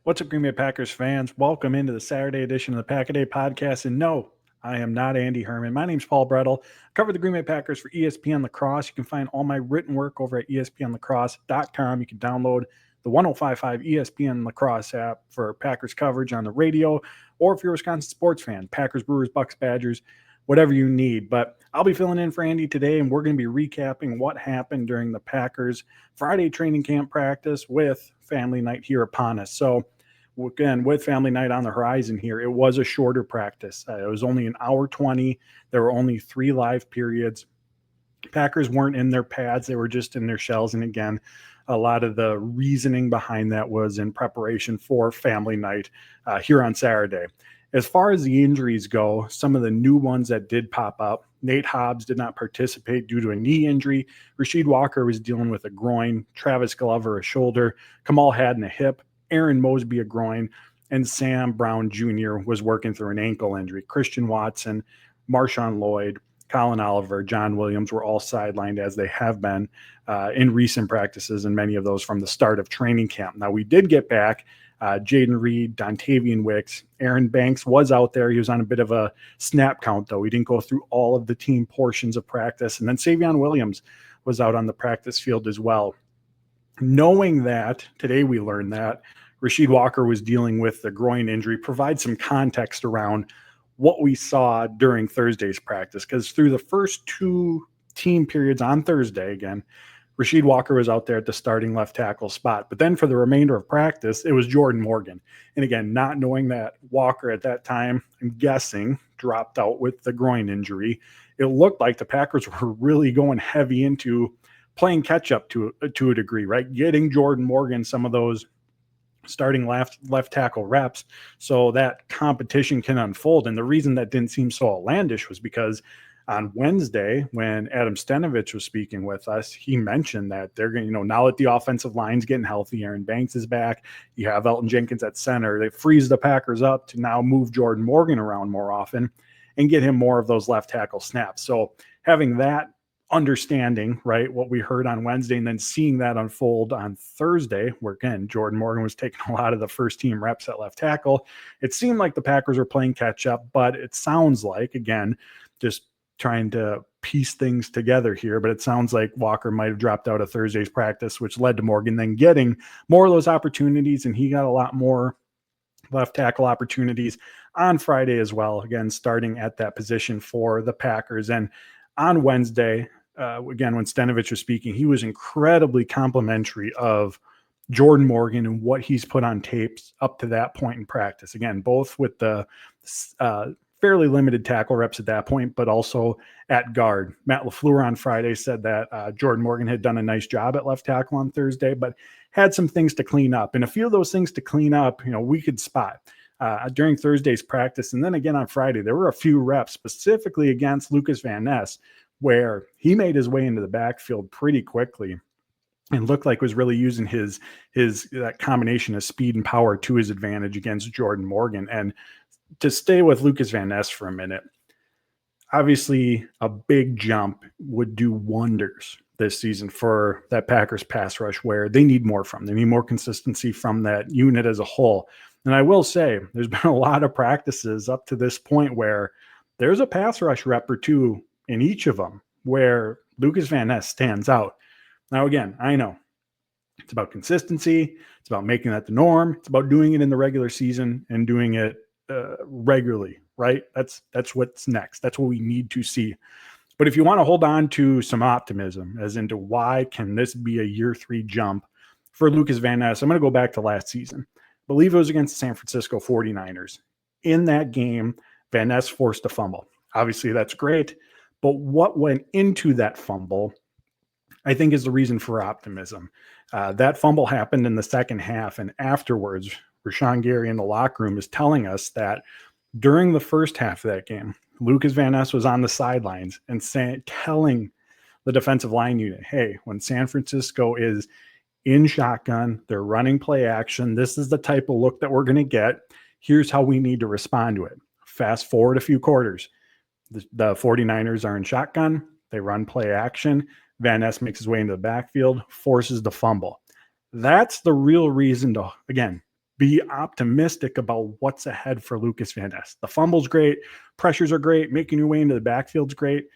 What's up, Green Bay Packers fans? Welcome into the Saturday edition of the Pack-A-Day podcast. And no, I am not Andy Herman. My name's Paul Bretl. I cover the Green Bay Packers for ESPN Lacrosse. You can find all my written work over at espnlacrosse.com. You can download the 105.5 ESPN Lacrosse app for Packers coverage on the radio, or if you're a Wisconsin sports fan, Packers, Brewers, Bucks, Badgers, whatever you need. But I'll be filling in for Andy today, and we're going to be recapping what happened during the Packers Friday training camp practice with family night here upon us. So, again, with family night on the horizon here, it was a shorter practice. It was only an hour 20. There were only 3 live periods. Packers weren't in their pads. They were just in their shells. And again, a lot of the reasoning behind that was in preparation for family night here on Saturday. As far as the injuries go, some of the new ones that did pop up, Nate Hobbs did not participate due to a knee injury. Rasheed Walker was dealing with a groin. Travis Glover, a shoulder. Kamal Hadden, a hip. Aaron Mosby, a groin, and Sam Brown Jr. was working through an ankle injury. Christian Watson, Marshawn Lloyd, Colin Oliver, John Williams were all sidelined, as they have been in recent practices, and many of those from the start of training camp. Now, we did get back Jaden Reed, Dontavian Wicks. Aaron Banks was out there. He was on a bit of a snap count, though. He didn't go through all of the team portions of practice. And then Savion Williams was out on the practice field as well. Knowing that, today we learned that Rasheed Walker was dealing with the groin injury, provide some context around what we saw during Thursday's practice. Because through the first 2 team periods on Thursday, again, Rasheed Walker was out there at the starting left tackle spot. But then for the remainder of practice, it was Jordan Morgan. And again, not knowing that Walker at that time, I'm guessing, dropped out with the groin injury, it looked like the Packers were really going heavy into playing catch up to a degree, right? Getting Jordan Morgan some of those starting left tackle reps so that competition can unfold. And the reason that didn't seem so outlandish was because on Wednesday, when Adam Stenavich was speaking with us, he mentioned that they're going to, now that the offensive line's getting healthy, Aaron Banks is back, you have Elton Jenkins at center, they freeze the Packers up to now move Jordan Morgan around more often and get him more of those left tackle snaps. So having that understanding, right, what we heard on Wednesday, and then seeing that unfold on Thursday, where again, Jordan Morgan was taking a lot of the first team reps at left tackle, it seemed like the Packers were playing catch up, but it sounds like, again, just trying to piece things together here, but it sounds like Walker might have dropped out of Thursday's practice, which led to Morgan then getting more of those opportunities, and he got a lot more left tackle opportunities on Friday as well, again, starting at that position for the Packers. And on Wednesday, again, when Stenavich was speaking, he was incredibly complimentary of Jordan Morgan and what he's put on tapes up to that point in practice. Again, both with the fairly limited tackle reps at that point, but also at guard. Matt LaFleur on Friday said that Jordan Morgan had done a nice job at left tackle on Thursday, but had some things to clean up. And a few of those things to clean up, we could spot during Thursday's practice. And then again on Friday, there were a few reps specifically against Lucas Van Ness where he made his way into the backfield pretty quickly and looked like was really using his that combination of speed and power to his advantage against Jordan Morgan. And to stay with Lucas Van Ness for a minute, obviously a big jump would do wonders this season for that Packers pass rush, where they need more from. They need more consistency from that unit as a whole. And I will say there's been a lot of practices up to this point where there's a pass rush rep or two in each of them where Lucas Van Ness stands out. Now, again, I know it's about consistency. It's about making that the norm. It's about doing it in the regular season and doing it regularly, right? That's what's next. That's what we need to see. But if you want to hold on to some optimism as into why can this be a year 3 jump for Lucas Van Ness, I'm going to go back to last season. I believe it was against the San Francisco 49ers. In that game, Van Ness forced a fumble. Obviously, that's great. But what went into that fumble, I think, is the reason for optimism. That fumble happened in the second half, and afterwards, Rashawn Gary in the locker room is telling us that during the first half of that game, Lucas Van Ness was on the sidelines and telling the defensive line unit, hey, when San Francisco is in shotgun, they're running play action, this is the type of look that we're going to get. Here's how we need to respond to it. Fast forward a few quarters. The 49ers are in shotgun. They run play action. Van Ness makes his way into the backfield, forces the fumble. That's the real reason to, again, be optimistic about what's ahead for Lucas Van Ness. The fumble's great, pressures are great, making your way into the backfield's great,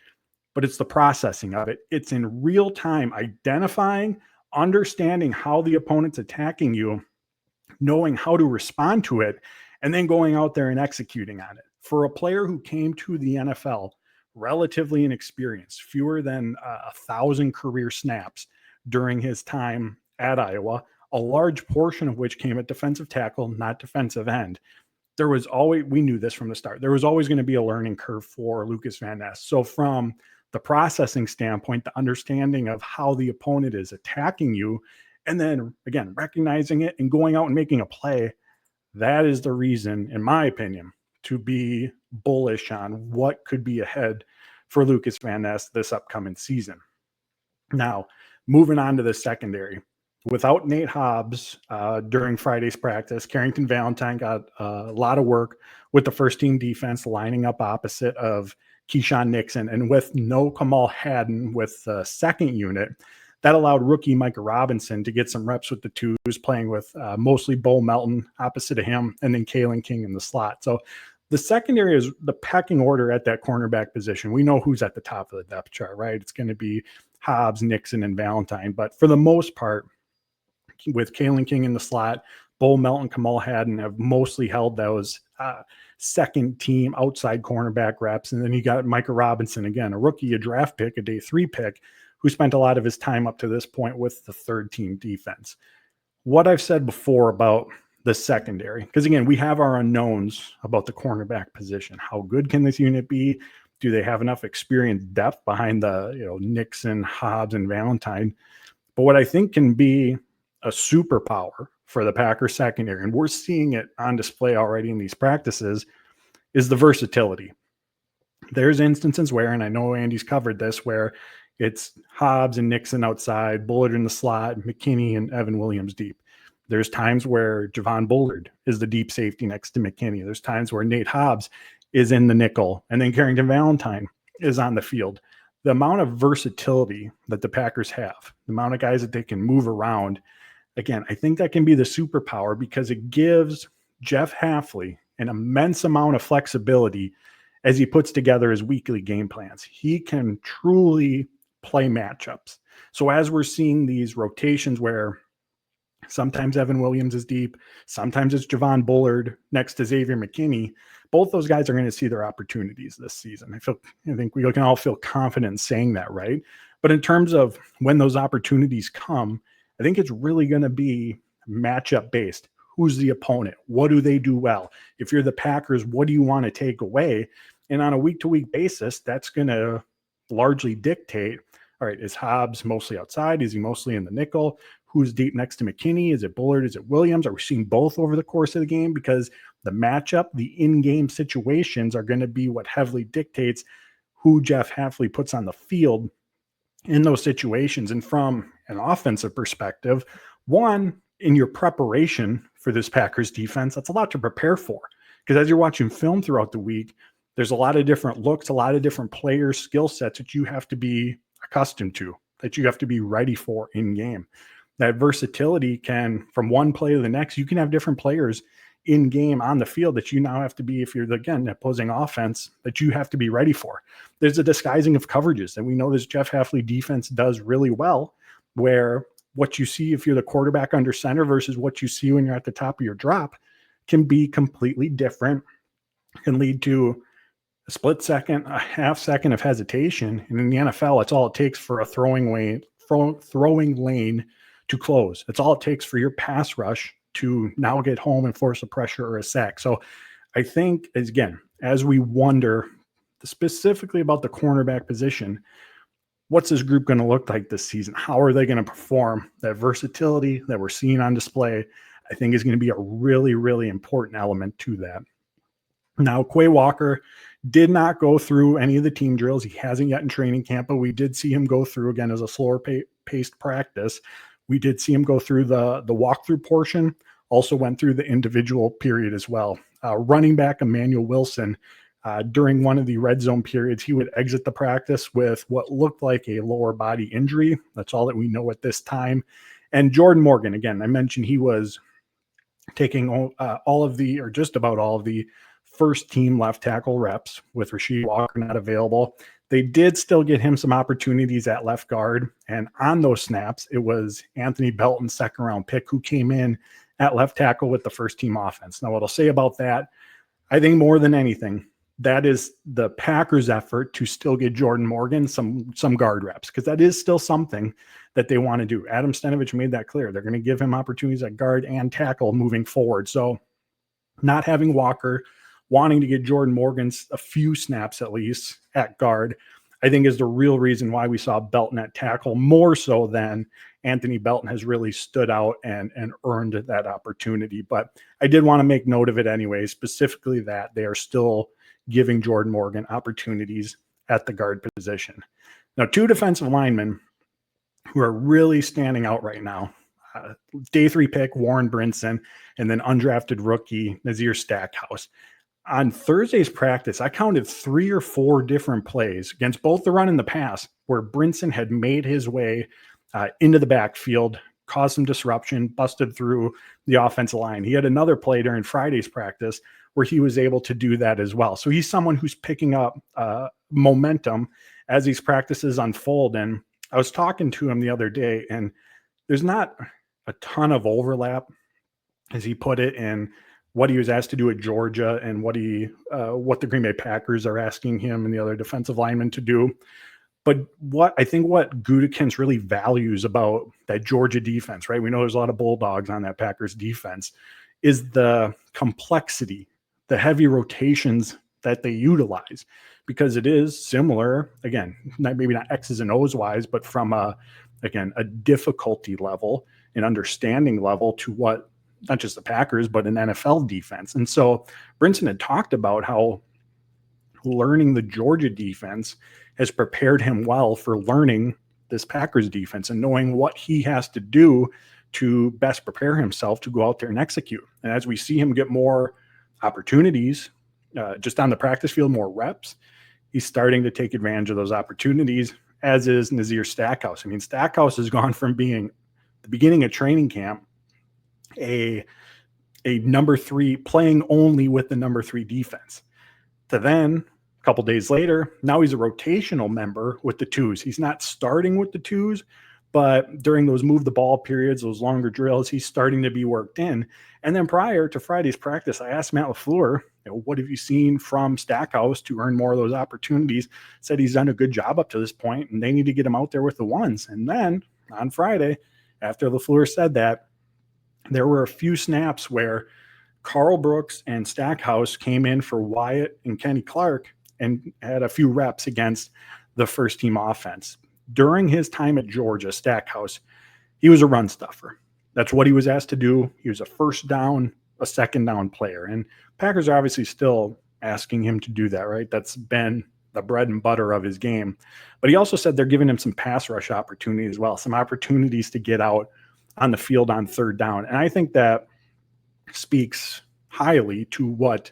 but it's the processing of it. It's in real time identifying, understanding how the opponent's attacking you, knowing how to respond to it, and then going out there and executing on it. For a player who came to the NFL relatively inexperienced, fewer than 1,000 career snaps during his time at Iowa, a large portion of which came at defensive tackle, not defensive end. There was always, we knew this from the start, there was always going to be a learning curve for Lucas Van Ness. So from the processing standpoint, the understanding of how the opponent is attacking you, and then again, recognizing it and going out and making a play, that is the reason, in my opinion, to be bullish on what could be ahead for Lucas Van Ness this upcoming season. Now, moving on to the secondary. Without Nate Hobbs during Friday's practice, Carrington Valentine got a lot of work with the first team defense, lining up opposite of Keyshawn Nixon. And with no Kamal Haddon with the second unit, that allowed rookie Micah Robinson to get some reps with the twos, playing with mostly Bo Melton opposite of him, and then Kalen King in the slot. So the secondary is the pecking order at that cornerback position. We know who's at the top of the depth chart, right? It's going to be Hobbs, Nixon, and Valentine. But for the most part, with Kalen King in the slot, Bo Melton, Kamal Haddon have mostly held those second team outside cornerback reps. And then you got Micah Robinson, again, a rookie, a draft pick, a day 3 pick, who spent a lot of his time up to this point with the third team defense. What I've said before about the secondary, because again, we have our unknowns about the cornerback position. How good can this unit be? Do they have enough experience depth behind the Nixon, Hobbs, and Valentine? But what I think can be a superpower for the Packers secondary, and we're seeing it on display already in these practices, is the versatility. There's instances where, and I know Andy's covered this, where it's Hobbs and Nixon outside, Bullard in the slot, McKinney and Evan Williams deep. There's times where Javon Bullard is the deep safety next to McKinney. There's times where Nate Hobbs is in the nickel, and then Carrington Valentine is on the field. The amount of versatility that the Packers have, the amount of guys that they can move around, again, I think that can be the superpower, because it gives Jeff Hafley an immense amount of flexibility as he puts together his weekly game plans. He can truly play matchups. So as we're seeing these rotations where sometimes Evan Williams is deep, sometimes it's Javon Bullard next to Xavier McKinney, both those guys are going to see their opportunities this season. I think we can all feel confident in saying that, right? But in terms of when those opportunities come, I think it's really going to be matchup based. Who's the opponent? What do they do well? If you're the Packers, what do you want to take away? And on a week-to-week basis, that's going to largely dictate, all right, is Hobbs mostly outside? Is he mostly in the nickel? Who's deep next to McKinney? Is it Bullard? Is it Williams? Are we seeing both over the course of the game? Because the matchup, the in-game situations are going to be what heavily dictates who Jeff Hafley puts on the field in those situations. And from an offensive perspective, one, in your preparation for this Packers defense, that's a lot to prepare for. Because as you're watching film throughout the week, there's a lot of different looks, a lot of different player skill sets that you have to be accustomed to, that you have to be ready for in game. That versatility can, from one play to the next, you can have different players in game on the field that you now have to be, if you're, again, opposing offense, that you have to be ready for. There's a disguising of coverages, and we know this Jeff Hafley defense does really well, where what you see if you're the quarterback under center versus what you see when you're at the top of your drop can be completely different, can lead to a split second, a half second of hesitation. And in the NFL, it's all it takes for a throwing lane to close. It's all it takes for your pass rush to now get home and force a pressure or a sack. So I think, as we wonder specifically about the cornerback position, what's this group going to look like this season? How are they going to perform? That versatility that we're seeing on display, I think, is going to be a really, really important element to that. Now, Quay Walker did not go through any of the team drills. He hasn't yet in training camp, but we did see him go through, again, as a slower paced practice. We did see him go through the walkthrough portion, also went through the individual period as well. Running back Emmanuel Wilson, during one of the red zone periods, he would exit the practice with what looked like a lower body injury. That's all that we know at this time. And Jordan Morgan, again, I mentioned he was taking all of the, or just about all of the first team left tackle reps with Rasheed Walker not available. They did still get him some opportunities at left guard. And on those snaps, it was Anthony Belton's second round pick who came in at left tackle with the first team offense. Now, what I'll say about that, I think more than anything, that is the Packers' effort to still get Jordan Morgan some guard reps, because that is still something that they want to do. Adam Stenavich made that clear. They're going to give him opportunities at guard and tackle moving forward. So not having Walker, wanting to get Jordan Morgan a few snaps at least at guard, I think is the real reason why we saw Belton at tackle, more so than Anthony Belton has really stood out and earned that opportunity. But I did want to make note of it anyway, specifically that they are still giving Jordan Morgan opportunities at the guard position. Now, two defensive linemen who are really standing out right now, day 3 pick Warren Brinson, and then undrafted rookie Nazir Stackhouse. On Thursday's practice, I counted 3 or 4 different plays against both the run and the pass where Brinson had made his way into the backfield, caused some disruption, busted through the offensive line. He had another play during Friday's practice where he was able to do that as well. So he's someone who's picking up momentum as these practices unfold. And I was talking to him the other day, and there's not a ton of overlap, as he put it, in what he was asked to do at Georgia and what the Green Bay Packers are asking him and the other defensive linemen to do. But what Gutekunst really values about that Georgia defense, right? We know there's a lot of Bulldogs on that Packers defense, is the complexity, the heavy rotations that they utilize, because it is similar, again, maybe not X's and O's wise, but from a difficulty level and understanding level to what not just the Packers, but an NFL defense. And so Brinson had talked about how learning the Georgia defense has prepared him well for learning this Packers defense and knowing what he has to do to best prepare himself to go out there and execute. And as we see him get more opportunities just on the practice field, more reps, he's starting to take advantage of those opportunities, as is Nazir Stackhouse. I mean, Stackhouse has gone from being the beginning of training camp a number 3, playing only with the number 3 defense, to then a couple days later, now he's a rotational member with the 2s. He's not starting with the 2s, but during those move the ball periods, those longer drills, he's starting to be worked in. And then prior to Friday's practice, I asked Matt LaFleur, what have you seen from Stackhouse to earn more of those opportunities? Said he's done a good job up to this point, and they need to get him out there with the 1s. And then on Friday, after LaFleur said that, there were a few snaps where Carl Brooks and Stackhouse came in for Wyatt and Kenny Clark and had a few reps against the first team offense. During his time at Georgia, Stackhouse, he was a run stuffer. That's what he was asked to do. He was a first down, a second down player. And Packers are obviously still asking him to do that, right? That's been the bread and butter of his game. But he also said they're giving him some pass rush opportunities as well, some opportunities to get out on the field on third down. And I think that speaks highly to what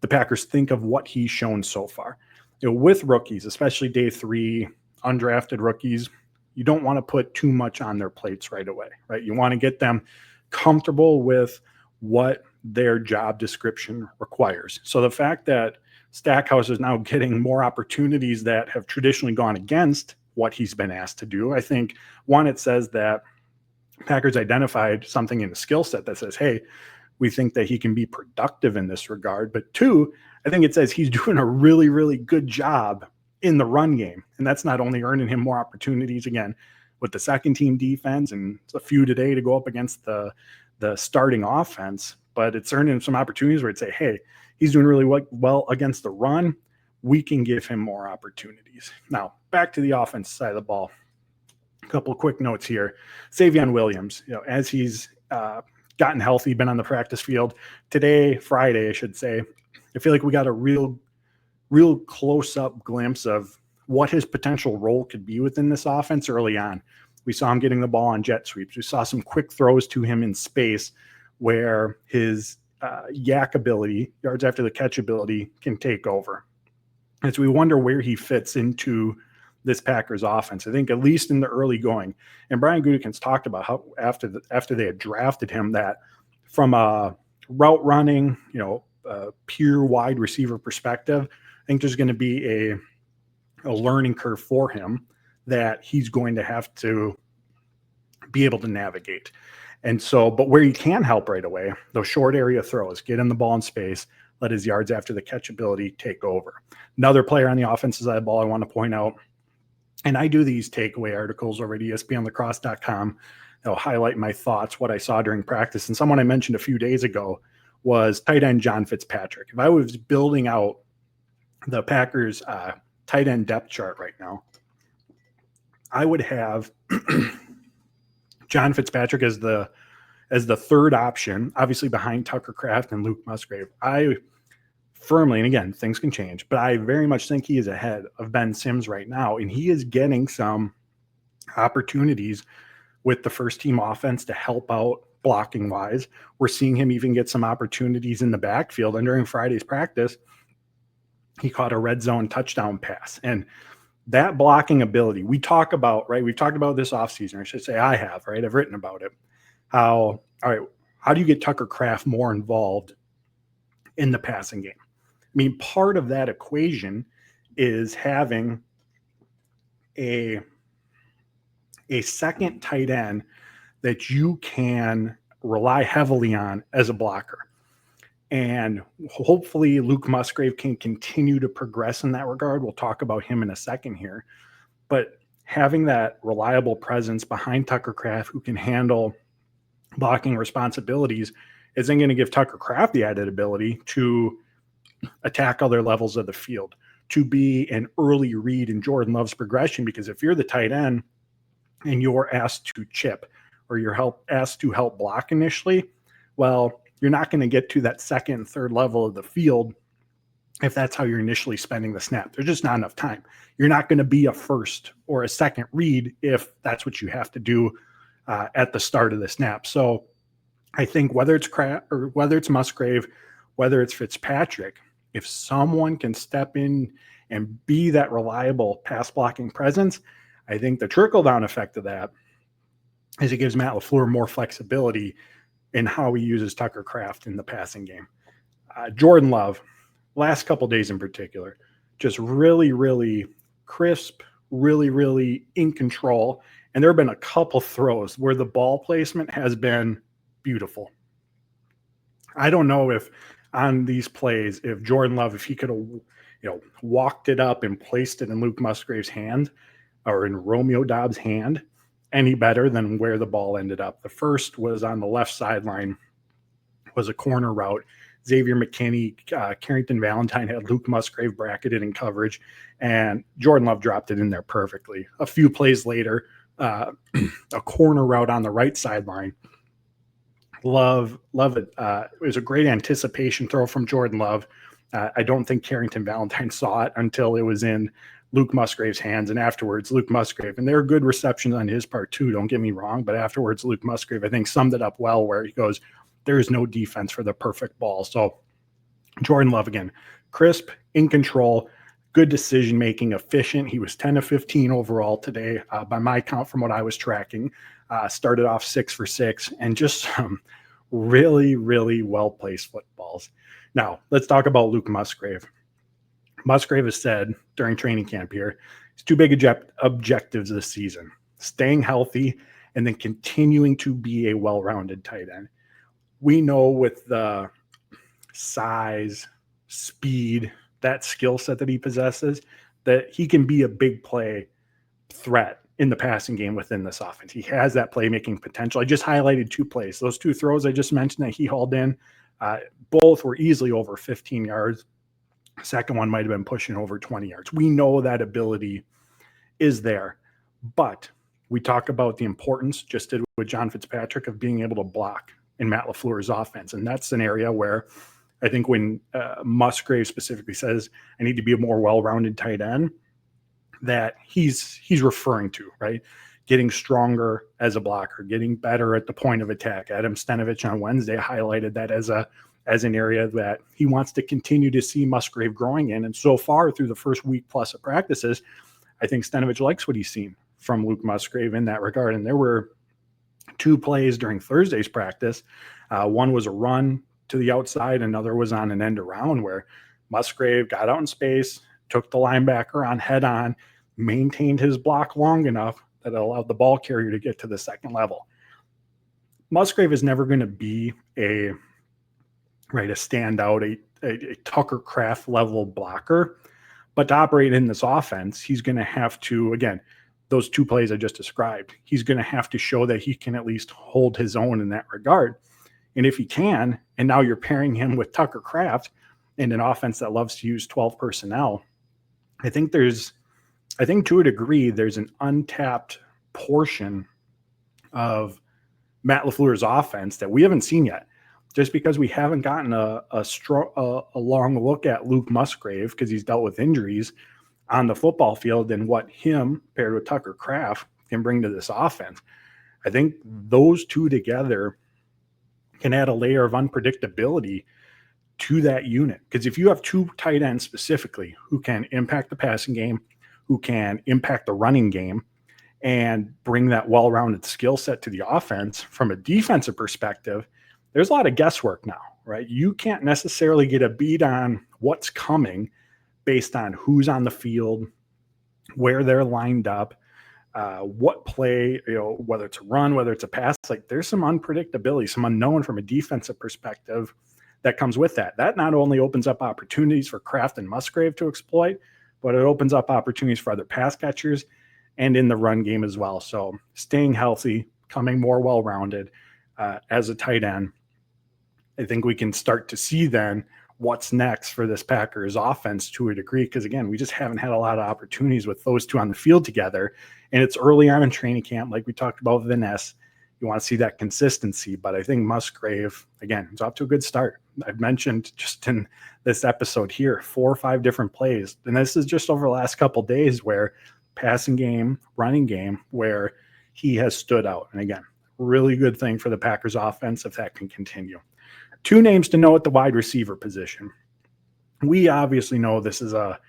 the Packers think of what he's shown so far. With rookies, especially day 3, undrafted rookies, you don't want to put too much on their plates right away, right? You want to get them comfortable with what their job description requires. So the fact that Stackhouse is now getting more opportunities that have traditionally gone against what he's been asked to do, I think, one, it says that Packers identified something in the skill set that says, hey, we think that he can be productive in this regard. But 2, I think it says he's doing a really, really good job in the run game. And that's not only earning him more opportunities, again, with the second team defense, and a few today to go up against the starting offense, but it's earning him some opportunities where it's say, hey, he's doing really well against the run. We can give him more opportunities. Now, back to the offense side of the ball. A couple of quick notes here. Savion Williams, as he's gotten healthy, been on the practice field today, Friday, I should say, I feel like we got a real close-up glimpse of what his potential role could be within this offense early on. We saw him getting the ball on jet sweeps. We saw some quick throws to him in space where his yak ability, yards after the catch ability, can take over. As we wonder where he fits into this Packers offense, I think at least in the early going. And Brian Gutekunst talked about how after they had drafted him, that from a route running, pure wide receiver perspective, I think there's going to be a learning curve for him that he's going to have to be able to navigate. And so, but where you can help right away, those short area throws, get in the ball in space, let his yards after the catch ability take over. Another player on the offensive side of the ball I want to point out, and I do these takeaway articles over at ESPNlacrosse.com. They'll highlight my thoughts, what I saw during practice. And someone I mentioned a few days ago was tight end John Fitzpatrick. If I was building out the Packers tight end depth chart right now, I would have John Fitzpatrick as the third option, obviously behind Tucker Kraft and Luke Musgrave. I firmly, and again, things can change, but I very much think he is ahead of Ben Sims right now, and he is getting some opportunities with the first team offense to help out blocking wise. We're seeing him even get some opportunities in the backfield, and during Friday's practice, he caught a red zone touchdown pass. And that blocking ability, we talk about, right? We've talked about this offseason. I should say I have, right? I've written about it. How do you get Tucker Kraft more involved in the passing game? I mean, part of that equation is having a second tight end that you can rely heavily on as a blocker. And hopefully Luke Musgrave can continue to progress in that regard. We'll talk about him in a second here. But having that reliable presence behind Tucker Kraft who can handle blocking responsibilities isn't going to give Tucker Kraft the added ability to attack other levels of the field, to be an early read in Jordan Love's progression. Because if you're the tight end and you're asked to chip or you're asked to help block initially, well, you're not going to get to that second and third level of the field if that's how you're initially spending the snap. There's just not enough time. You're not going to be a first or a second read if that's what you have to do at the start of the snap. So I think whether it's Kraft or whether it's Musgrave, whether it's Fitzpatrick, if someone can step in and be that reliable pass blocking presence, I think the trickle down effect of that is it gives Matt LaFleur more flexibility in how he uses Tucker Kraft in the passing game. Jordan Love, last couple days in particular, just really, really crisp, really, really in control. And there have been a couple throws where the ball placement has been beautiful. I don't know if on these plays, if Jordan Love, if he could have, walked it up and placed it in Luke Musgrave's hand or in Romeo Dobbs' hand any better than where the ball ended up. The first was on the left sideline, was a corner route. Xavier McKinney, Carrington Valentine had Luke Musgrave bracketed in coverage, and Jordan Love dropped it in there perfectly. A few plays later, a corner route on the right sideline. Love it. It was a great anticipation throw from Jordan Love. I don't think Carrington Valentine saw it until it was in Luke Musgrave's hands, and afterwards Luke Musgrave, and there are good receptions on his part too, don't get me wrong, but afterwards Luke Musgrave, I think, summed it up well where he goes, there is no defense for the perfect ball. So Jordan Love, again, crisp, in control, good decision-making, efficient. He was 10 of 15 overall today by my count from what I was tracking. Started off 6 for 6 and just some really, really well-placed footballs. Now, let's talk about Luke Musgrave. Musgrave has said during training camp here, his two big objectives this season, staying healthy and then continuing to be a well-rounded tight end. We know with the size, speed, that skill set that he possesses, that he can be a big play threat in the passing game within this offense. He has that playmaking potential. I just highlighted two plays. Those two throws I just mentioned that he hauled in, both were easily over 15 yards. Second one might have been pushing over 20 yards. We know that ability is there, but we talk about the importance, just did with John Fitzpatrick, of being able to block in Matt LaFleur's offense. And that's an area where I think when Musgrave specifically says, I need to be a more well-rounded tight end, that he's referring to, right? Getting stronger as a blocker, getting better at the point of attack. Adam Stenovich on Wednesday highlighted that as an area that he wants to continue to see Musgrave growing in. And so far through the first week plus of practices, I think Stenovich likes what he's seen from Luke Musgrave in that regard. And there were 2 plays during Thursday's practice. One was a run to the outside, another was on an end around where Musgrave got out in space, took the linebacker on head on, maintained his block long enough that it allowed the ball carrier to get to the second level. Musgrave is never going to be a standout, a Tucker Kraft level blocker. But to operate in this offense, he's going to have to, again, those 2 plays I just described, he's going to have to show that he can at least hold his own in that regard. And if he can, and now you're pairing him with Tucker Kraft in an offense that loves to use 12 personnel, I think to a degree, there's an untapped portion of Matt LaFleur's offense that we haven't seen yet. Just because we haven't gotten a long look at Luke Musgrave because he's dealt with injuries on the football field and what him paired with Tucker Kraft can bring to this offense. I think those 2 together can add a layer of unpredictability to that unit. Because if you have 2 tight ends specifically who can impact the passing game, who can impact the running game, and bring that well-rounded skill set to the offense from a defensive perspective, there's a lot of guesswork now, right? You can't necessarily get a beat on what's coming based on who's on the field, where they're lined up, what play, whether it's a run, whether it's a pass. Like, there's some unpredictability, some unknown from a defensive perspective that comes with that. That not only opens up opportunities for Kraft and Musgrave to exploit, but it opens up opportunities for other pass catchers and in the run game as well. So staying healthy, coming more well-rounded as a tight end, I think we can start to see then what's next for this Packers offense to a degree. Because again, we just haven't had a lot of opportunities with those 2 on the field together. And it's early on in training camp, like we talked about with Vanessa. You want to see that consistency. But I think Musgrave, again, is off to a good start. I've mentioned just in this episode here, 4 or 5 different plays. And this is just over the last couple of days where passing game, running game, where he has stood out. And again, really good thing for the Packers offense if that can continue. 2 names to know at the wide receiver position. We obviously know this is a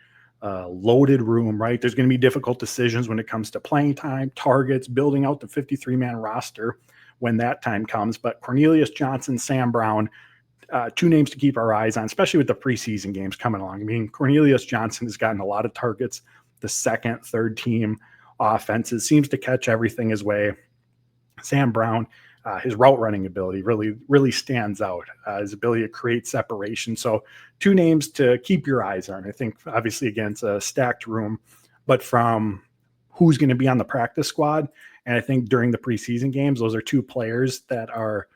loaded room, right? There's going to be difficult decisions when it comes to playing time, targets, building out the 53-man roster when that time comes. But Cornelius Johnson, Sam Brown, 2 names to keep our eyes on, especially with the preseason games coming along. I mean, Cornelius Johnson has gotten a lot of targets. The second, third team offenses seems to catch everything his way. Sam Brown, his route running ability really stands out. His ability to create separation. So 2 names to keep your eyes on. I think obviously against a stacked room, but from who's going to be on the practice squad, and I think during the preseason games, those are 2 players that are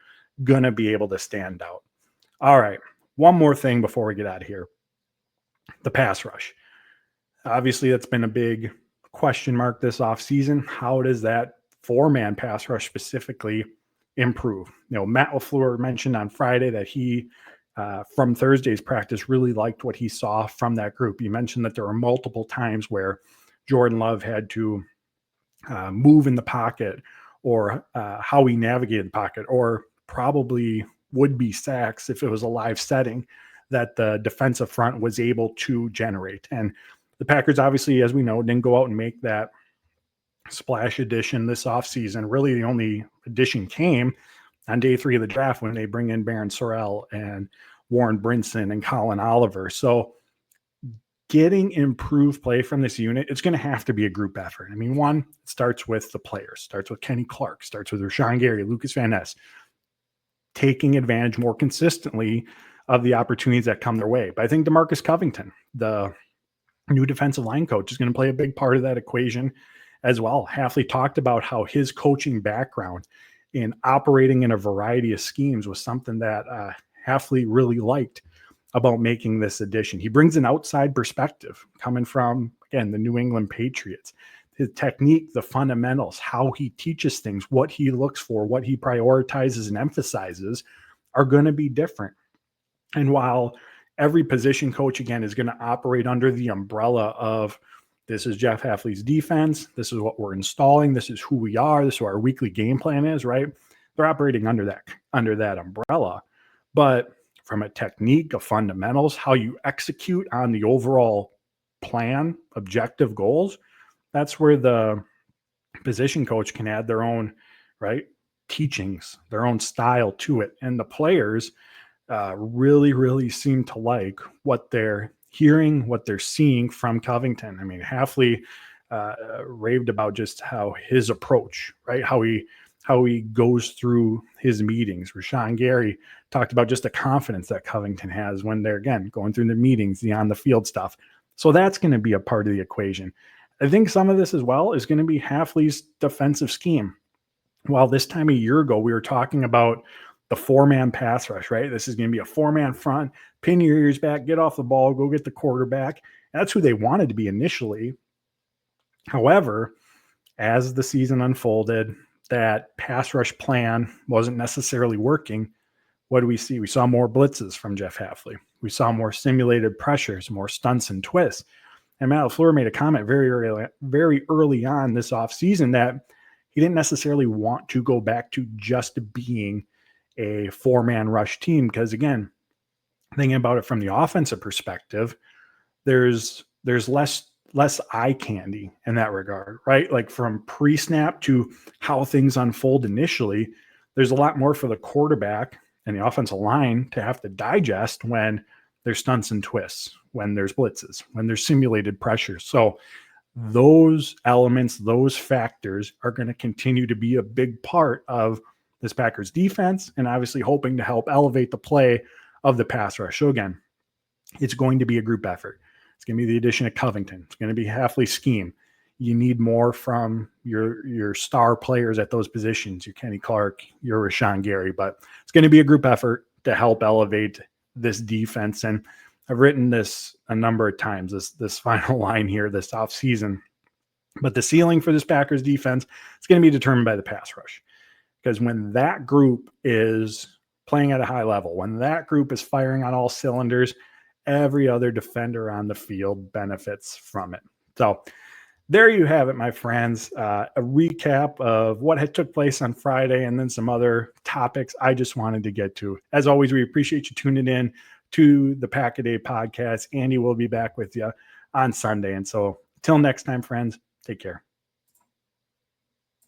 going to be able to stand out. All right, one more thing before we get out of here. The pass rush. Obviously, that's been a big question mark this offseason. How does that 4-man pass rush specifically improve? Matt LaFleur mentioned on Friday that he, from Thursday's practice, really liked what he saw from that group. He mentioned that there were multiple times where Jordan Love had to move in the pocket, or how he navigated the pocket, or probably would be sacks if it was a live setting that the defensive front was able to generate. And the Packers, obviously, as we know, didn't go out and make that splash addition this offseason. Really, the only addition came on day 3 of the draft when they bring in Baron Sorrell and Warren Brinson and Colin Oliver. So getting improved play from this unit, it's going to have to be a group effort. I mean, one, it starts with the players, starts with Kenny Clark, starts with Rashawn Gary, Lucas Van Ness, taking advantage more consistently of the opportunities that come their way. But I think DeMarcus Covington, the new defensive line coach, is going to play a big part of that equation as well. Hafley talked about how his coaching background in operating in a variety of schemes was something that Hafley really liked about making this addition. He brings an outside perspective coming from, again, the New England Patriots. His technique, the fundamentals, how he teaches things, what he looks for, what he prioritizes and emphasizes are going to be different. And while every position coach, again, is going to operate under the umbrella of, this is Jeff Hafley's defense, this is what we're installing, this is who we are, this is what our weekly game plan is, right? They're operating under that umbrella. But from a technique, of fundamentals, how you execute on the overall plan, objective goals, that's where the position coach can add their own, right, teachings, their own style to it. And the players really, really seem to like what they're hearing, what they're seeing from Covington. I mean, Hafley raved about just how his approach, right? How he goes through his meetings. Rashawn Gary talked about just the confidence that Covington has when they're, again, going through the meetings, the on the field stuff. So that's going to be a part of the equation. I think some of this as well is going to be Hafley's defensive scheme. While this time a year ago, we were talking about the 4-man pass rush, right? This is going to be a 4-man front, pin your ears back, get off the ball, go get the quarterback. That's who they wanted to be initially. However, as the season unfolded, that pass rush plan wasn't necessarily working. What do we see? We saw more blitzes from Jeff Hafley. We saw more simulated pressures, more stunts and twists. And Matt LaFleur made a comment very early on this offseason that he didn't necessarily want to go back to just being a 4-man rush team. Because again, thinking about it from the offensive perspective, there's less eye candy in that regard, right? Like from pre-snap to how things unfold initially, there's a lot more for the quarterback and the offensive line to have to digest when there's stunts and twists, when there's blitzes, when there's simulated pressure. So those elements, those factors are going to continue to be a big part of this Packers defense, and obviously hoping to help elevate the play of the pass rush. So again, it's going to be a group effort. It's going to be the addition of Covington. It's going to be Hafley's scheme. You need more from your star players at those positions, your Kenny Clark, your Rashawn Gary, but it's going to be a group effort to help elevate this defense. And I've written this a number of times, this final line here, this offseason. But the ceiling for this Packers defense is going to be determined by the pass rush. Because when that group is playing at a high level, when that group is firing on all cylinders, every other defender on the field benefits from it. So there you have it, my friends. A recap of what had took place on Friday and then some other topics I just wanted to get to. As always, we appreciate you tuning in to the Pack a Day podcast. Andy will be back with you on Sunday. And so till next time, friends, take care.